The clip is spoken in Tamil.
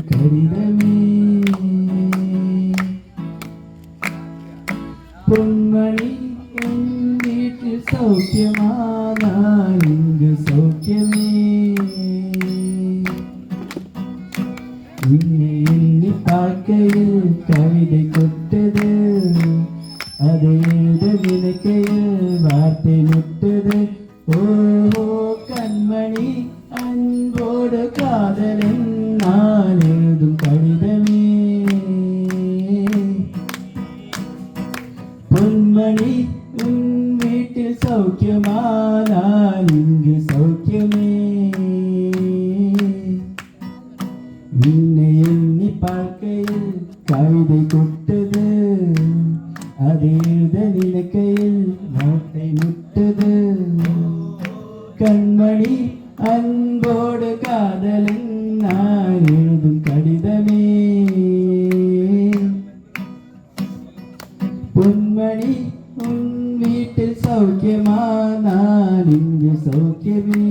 கடிதமே பொன்மணி என் வீட்டில் சௌக்கியமா நான் இங்கு சௌக்கியமே உன்னை எண்ணி பார்க்கையில் கவிதை கொட்டது அதை எழுத நினைக்கையில் வார்த்தை முட்டது ஓ கண்மணி அன்போடு காதலன் நான் எழுதும் கடிதமே பொன்மணி உன் வீட்டில் சௌக்கியமா நான் இங்கு சௌக்கியமே உன்னை எண்ணி பார்க்கையில் கவிதை கொட்டது அதை எழுத நினைக்கையில் வார்த்தை முட்டது கண்மணி அன்போடு காதலன் நான் எழுதும் கடிதமே பொன்மணி உன் வீட்டில் சௌக்கியமா நான் இங்கு சௌக்கியமே